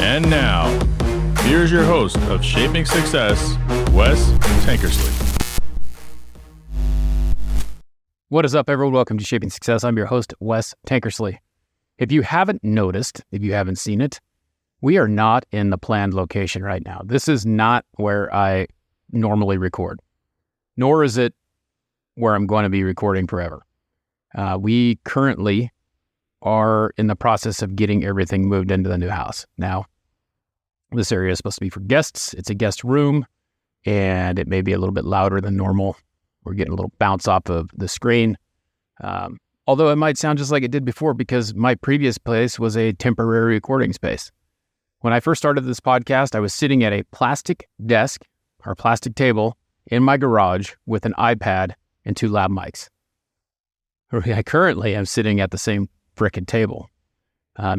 And now, here's your host of Shaping Success, Wes Tankersley. What is up, everyone? Welcome to Shaping Success. I'm your host, Wes Tankersley. If you haven't noticed, if you haven't seen it, we are not in the planned location right now. This is not where I normally record, nor is it where I'm going to be recording forever. We currently are in the process of getting everything moved into the new house. Now, this area is supposed to be for guests. It's a guest room, and it may be a little bit louder than normal. We're getting a little bounce off of the screen. Although it might sound just like it did before, because my previous place was a temporary recording space. When I first started this podcast, I was sitting at a plastic desk or plastic table in my garage with an iPad and 2 lab mics. I currently am sitting at the same frickin' table,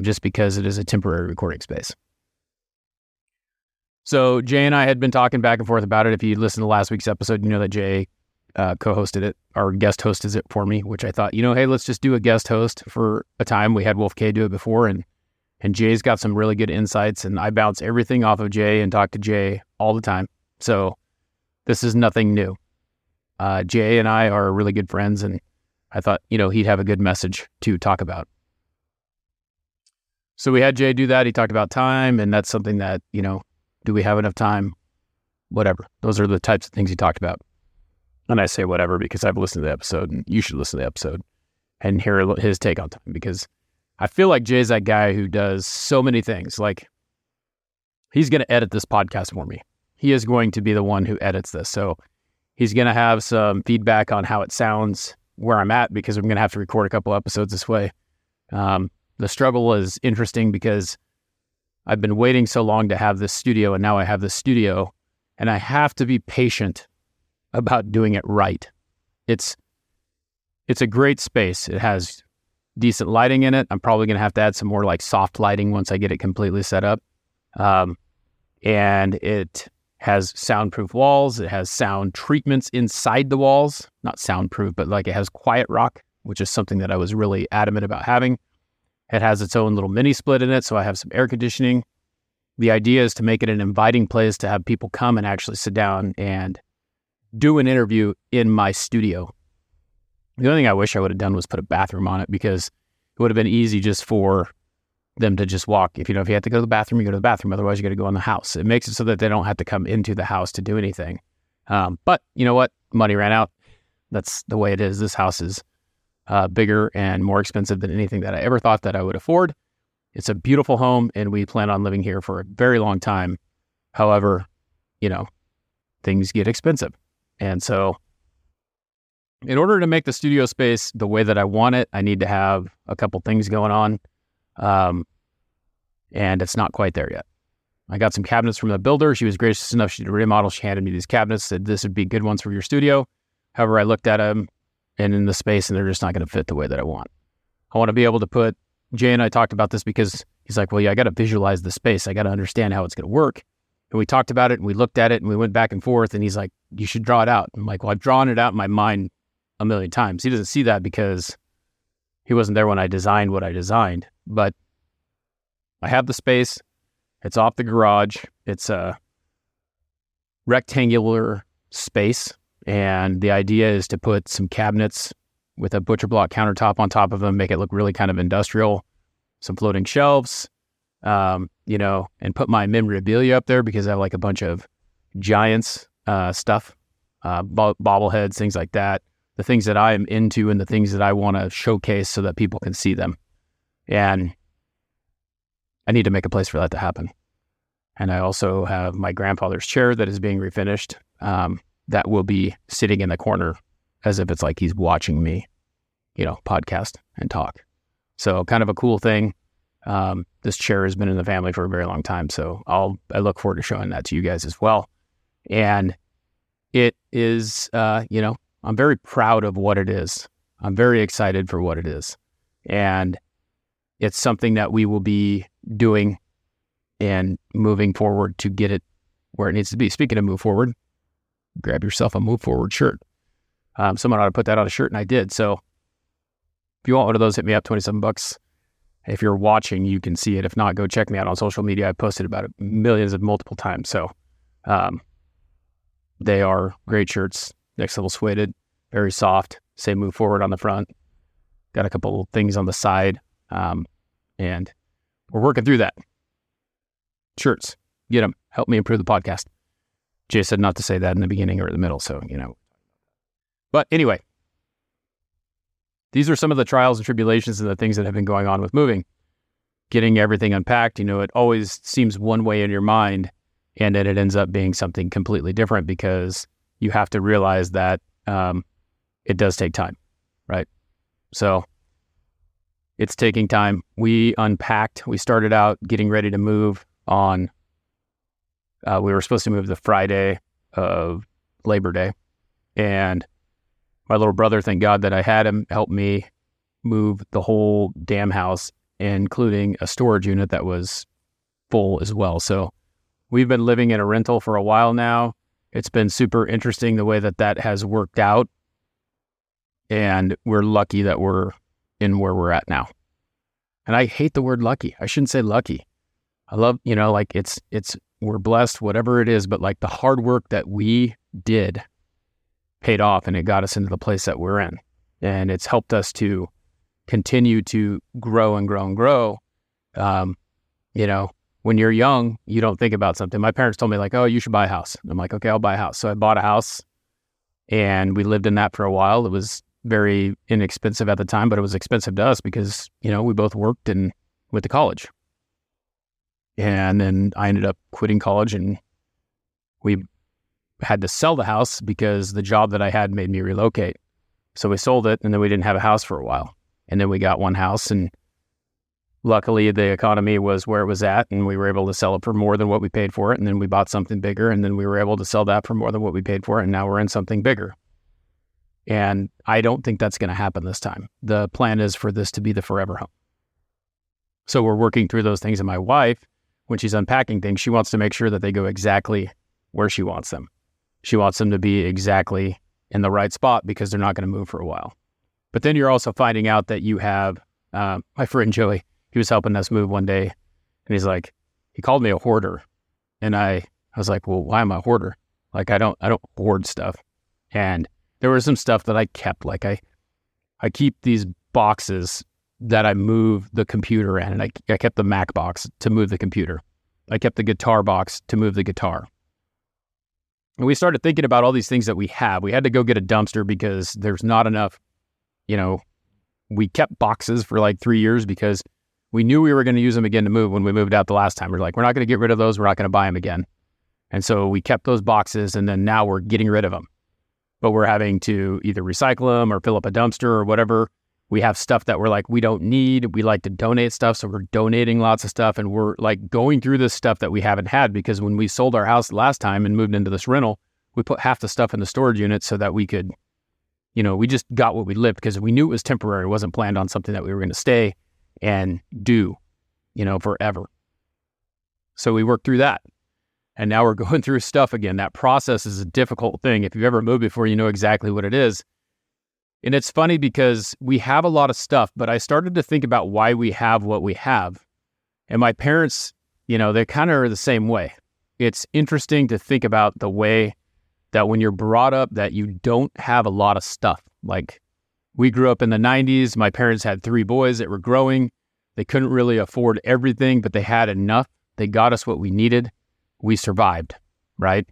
just because it is a temporary recording space. So Jay and I had been talking back and forth about it. If you listened to last week's episode, you know that Jay co-hosted it, or guest hosted it for me, which I thought, hey, let's just do a guest host for a time. We had Wolf K do it before, and Jay's got some really good insights, and I bounce everything off of Jay and talk to Jay all the time. So this is nothing new. Jay and I are really good friends, and I thought, he'd have a good message to talk about. So we had Jay do that. He talked about time, and that's something that, do we have enough time? Whatever. Those are the types of things he talked about. And I say whatever because I've listened to the episode, and you should listen to the episode and hear his take on time, because I feel like Jay's that guy who does so many things. Like, he's going to edit this podcast for me. He is going to be the one who edits this. So he's going to have some feedback on how it sounds, where I'm at, because I'm going to have to record a couple episodes this way. The struggle is interesting because I've been waiting so long to have this studio, and now I have this studio, and I have to be patient about doing it right. It's a great space. It has decent lighting in it. I'm probably going to have to add some more like soft lighting once I get it completely set up. And it has soundproof walls. It has sound treatments inside the walls. Not soundproof, but like it has quiet rock, which is something that I was really adamant about having. It has its own little mini split in it, so I have some air conditioning. The idea is to make it an inviting place to have people come and actually sit down and do an interview in my studio. The only thing I wish I would have done was put a bathroom on it, because it would have been easy just for them to just walk. If you have to go to the bathroom, you go to the bathroom. Otherwise, you got to go in the house. It makes it so that they don't have to come into the house to do anything. But you know what? Money ran out. That's the way it is. This house is bigger and more expensive than anything that I ever thought that I would afford. It's a beautiful home, and we plan on living here for a very long time. However, things get expensive. And so in order to make the studio space the way that I want it, I need to have a couple things going on. And it's not quite there yet. I got some cabinets from the builder. She was gracious enough. She did a remodel. She handed me these cabinets, said this would be good ones for your studio. However, I looked at them and in the space, and they're just not going to fit the way that I want. I want to be able to put, Jay and I talked about this because he's like, well, yeah, I got to visualize the space. I got to understand how it's going to work. And we talked about it, and we looked at it, and we went back and forth, and he's like, you should draw it out. I'm like, well, I've drawn it out in my mind a million times. He doesn't see that because he wasn't there when I designed what I designed. But I have the space. It's off the garage. It's a rectangular space. And the idea is to put some cabinets with a butcher block countertop on top of them, make it look really kind of industrial, some floating shelves, and put my memorabilia up there, because I have like a bunch of Giants stuff, bobbleheads, things like that, the things that I am into and the things that I want to showcase so that people can see them. And I need to make a place for that to happen. And I also have my grandfather's chair that is being refinished, that will be sitting in the corner as if it's like he's watching me, podcast and talk. So kind of a cool thing. This chair has been in the family for a very long time. So I look forward to showing that to you guys as well. And it is, I'm very proud of what it is. I'm very excited for what it is. And it's something that we will be doing and moving forward to get it where it needs to be. Speaking of move forward, grab yourself a move forward shirt. Someone ought to put that on a shirt, and I did. So if you want one of those, hit me up, $27. If you're watching, you can see it. If not, go check me out on social media. I posted about it millions of multiple times. So they are great shirts, next level suede, very soft, say move forward on the front. Got a couple things on the side, and we're working through that. Shirts, get them, help me improve the podcast. Jay said not to say that in the beginning or the middle, so, But anyway, these are some of the trials and tribulations and the things that have been going on with moving. Getting everything unpacked, it always seems one way in your mind, and then it ends up being something completely different because you have to realize that it does take time, right? So it's taking time. We unpacked. We started out getting ready to move on. We were supposed to move the Friday of Labor Day. And my little brother, thank God that I had him, help me move the whole damn house, including a storage unit that was full as well. So we've been living in a rental for a while now. It's been super interesting the way that has worked out. And we're lucky that we're in where we're at now. And I hate the word lucky. I shouldn't say lucky. I love, we're blessed, whatever it is, but like the hard work that we did paid off, and it got us into the place that we're in. And it's helped us to continue to grow and grow and grow. When you're young, you don't think about something. My parents told me like, oh, you should buy a house. I'm like, okay, I'll buy a house. So I bought a house and we lived in that for a while. It was very inexpensive at the time, but it was expensive to us because, we both worked and went to college. And then I ended up quitting college and we had to sell the house because the job that I had made me relocate. So we sold it and then we didn't have a house for a while. And then we got one house and luckily the economy was where it was at and we were able to sell it for more than what we paid for it. And then we bought something bigger and then we were able to sell that for more than what we paid for it. And now we're in something bigger. And I don't think that's going to happen this time. The plan is for this to be the forever home. So we're working through those things. And my wife, when she's unpacking things, she wants to make sure that they go exactly where she wants them. She wants them to be exactly in the right spot because they're not going to move for a while. But then you're also finding out that you have, my friend Joey, he was helping us move one day and he's like, he called me a hoarder. And I was like, well, why am I a hoarder? Like, I don't hoard stuff. And there was some stuff that I kept, like I keep these boxes that I move the computer in. And I kept the Mac box to move the computer. I kept the guitar box to move the guitar. And we started thinking about all these things that we have. We had to go get a dumpster because there's not enough, we kept boxes for like 3 years because we knew we were going to use them again to move when we moved out the last time. We're like, we're not going to get rid of those. We're not going to buy them again. And so we kept those boxes and then now we're getting rid of them. But we're having to either recycle them or fill up a dumpster or whatever. We have stuff that we're like, we don't need. We like to donate stuff. So we're donating lots of stuff. And we're like going through this stuff that we haven't had because when we sold our house last time and moved into this rental, we put half the stuff in the storage unit so that we could, we just got what we lived because we knew it was temporary. It wasn't planned on something that we were going to stay and do, forever. So we worked through that. And now we're going through stuff again. That process is a difficult thing. If you've ever moved before, you know exactly what it is. And it's funny because we have a lot of stuff, but I started to think about why we have what we have. And my parents, they kind of are the same way. It's interesting to think about the way that when you're brought up that you don't have a lot of stuff. Like we grew up in the 90s. My parents had 3 boys that were growing. They couldn't really afford everything, but they had enough. They got us what we needed. We survived, right?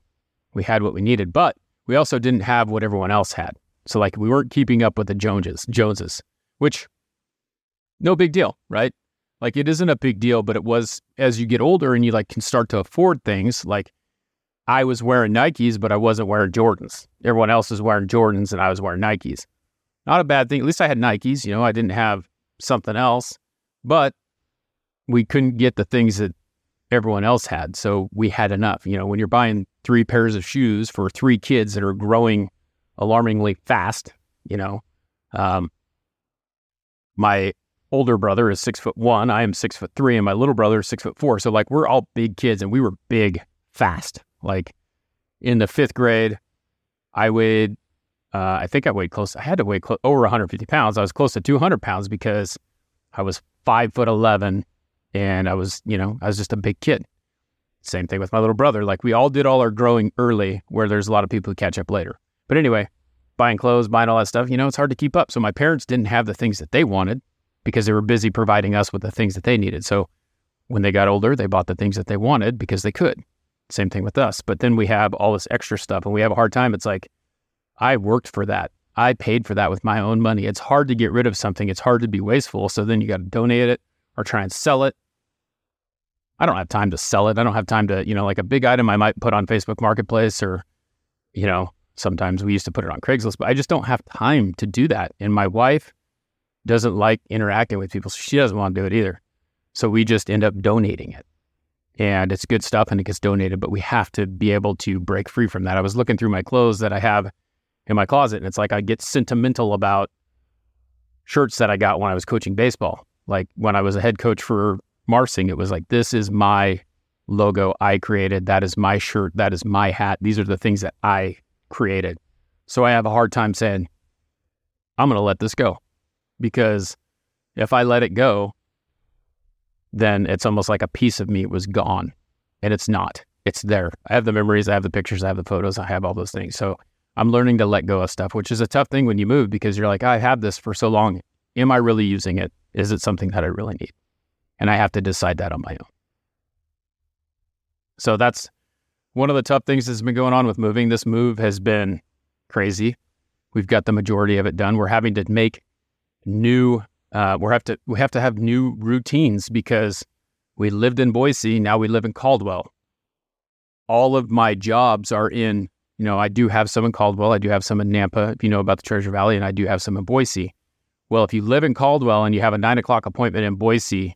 We had what we needed, but we also didn't have what everyone else had. So like we weren't keeping up with the Joneses, which no big deal, right? Like it isn't a big deal, but it was as you get older and you like can start to afford things. Like I was wearing Nikes, but I wasn't wearing Jordans. Everyone else was wearing Jordans and I was wearing Nikes. Not a bad thing. At least I had Nikes, I didn't have something else, but we couldn't get the things that everyone else had. So we had enough. When you're buying 3 pairs of shoes for 3 kids that are growing alarmingly fast, my older brother is 6'1", I am 6'3", and my little brother is 6'4". So like we're all big kids and we were big fast. Like in the 5th grade, I weighed, I had to weigh over 150 pounds. I was close to 200 pounds because I was 5'11", and I was just a big kid. Same thing with my little brother. Like, we all did all our growing early, where there's a lot of people who catch up later. But anyway, buying clothes, buying all that stuff, it's hard to keep up. So my parents didn't have the things that they wanted because they were busy providing us with the things that they needed. So when they got older, they bought the things that they wanted because they could. Same thing with us. But then we have all this extra stuff and we have a hard time. It's like, I worked for that. I paid for that with my own money. It's hard to get rid of something. It's hard to be wasteful. So then you got to donate it or try and sell it. I don't have time to sell it. I don't have time to, like a big item I might put on Facebook Marketplace, or, sometimes we used to put it on Craigslist, but I just don't have time to do that. And my wife doesn't like interacting with people, so she doesn't want to do it either. So we just end up donating it. And it's good stuff and it gets donated, but we have to be able to break free from that. I was looking through my clothes that I have in my closet, and it's like I get sentimental about shirts that I got when I was coaching baseball. Like when I was a head coach for Marsing, it was like, this is my logo I created. That is my shirt. That is my hat. These are the things that I created. So I have a hard time saying, I'm going to let this go, because if I let it go, then it's almost like a piece of me was gone, and it's not. It's there. I have the memories. I have the pictures. I have the photos. I have all those things. So I'm learning to let go of stuff, which is a tough thing when you move, because you're like, I have this for so long. Am I really using it? Is it something that I really need? And I have to decide that on my own. So that's one of the tough things that's been going on with moving. This move has been crazy. We've got the majority of it done. We're having to make new, we have to have new routines, because we lived in Boise. Now we live in Caldwell. All of my jobs are in, I do have some in Caldwell. I do have some in Nampa, if you know about the Treasure Valley, and I do have some in Boise. Well, if you live in Caldwell and you have a 9:00 appointment in Boise,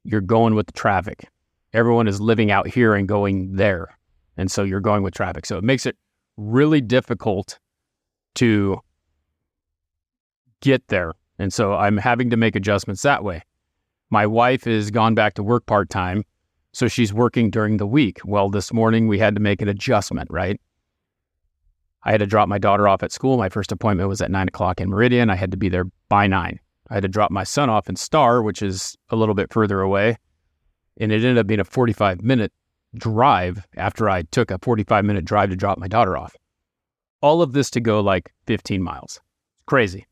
you're going with the traffic. Everyone is living out here and going there. And so you're going with traffic. So it makes it really difficult to get there. And so I'm having to make adjustments that way. My wife has gone back to work part-time, so she's working during the week. Well, this morning we had to make an adjustment, right? I had to drop my daughter off at school. My first appointment was at 9:00 in Meridian. I had to be there by 9. I had to drop my son off in Star, which is a little bit further away. And it ended up being a 45-minute drive after I took a 45-minute drive to drop my daughter off. All of this to go like 15 miles. Crazy.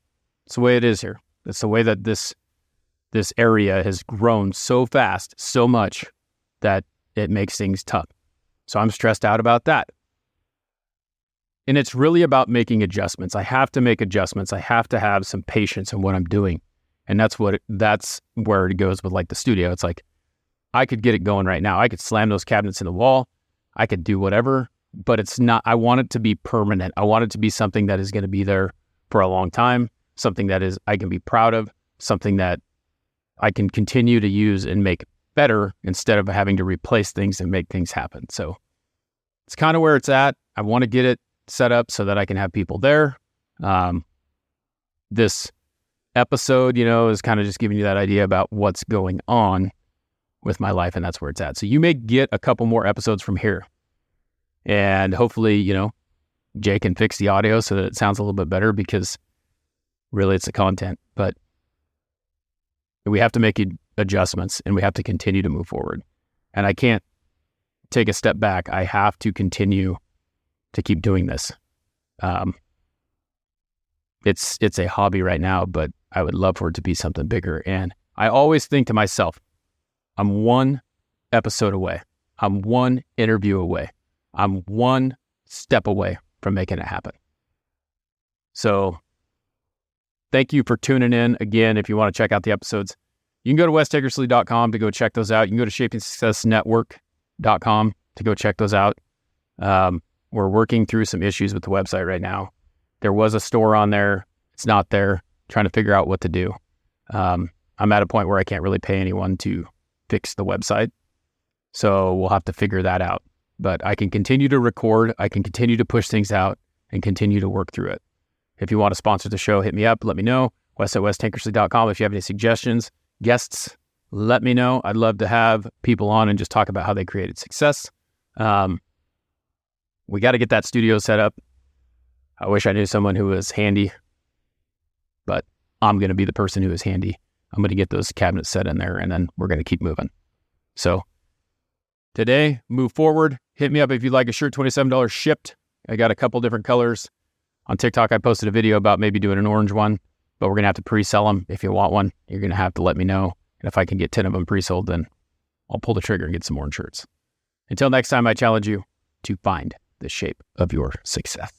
It's the way it is here. It's the way that this area has grown so fast, so much, that it makes things tough. So I'm stressed out about that. And it's really about making adjustments. I have to make adjustments. I have to have some patience in what I'm doing. And that's where it goes with like the studio. It's like, I could get it going right now. I could slam those cabinets in the wall. I could do whatever, but it's not, I want it to be permanent. I want it to be something that is going to be there for a long time, something that is, I can be proud of, something that I can continue to use and make better, instead of having to replace things and make things happen. So it's kind of where it's at. I want to get it set up so that I can have people there. This episode, is kind of just giving you that idea about what's going on with my life, and that's where it's at. So you may get a couple more episodes from here, and hopefully, Jay can fix the audio so that it sounds a little bit better, because really it's the content, but we have to make adjustments and we have to continue to move forward. And I can't take a step back. I have to continue to keep doing this. It's a hobby right now, but I would love for it to be something bigger. And I always think to myself, I'm one episode away. I'm one interview away. I'm one step away from making it happen. So thank you for tuning in. Again, if you want to check out the episodes, you can go to westankersley.com to go check those out. You can go to shapingsuccessnetwork.com to go check those out. We're working through some issues with the website right now. There was a store on there. It's not there. Trying to figure out what to do. I'm at a point where I can't really pay anyone to fix the website. So we'll have to figure that out. But I can continue to record. I can continue to push things out and continue to work through it. If you want to sponsor the show, hit me up. Let me know. Wes@westankersley.com. If you have any suggestions, guests, let me know. I'd love to have people on and just talk about how they created success. We got to get that studio set up. I wish I knew someone who was handy, but I'm going to be the person who is handy. I'm going to get those cabinets set in there, and then we're going to keep moving. So today, move forward. Hit me up if you'd like a shirt, $27 shipped. I got a couple different colors. On TikTok, I posted a video about maybe doing an orange one, but we're going to have to pre-sell them. If you want one, you're going to have to let me know. And if I can get 10 of them pre-sold, then I'll pull the trigger and get some orange shirts. Until next time, I challenge you to find the shape of your success.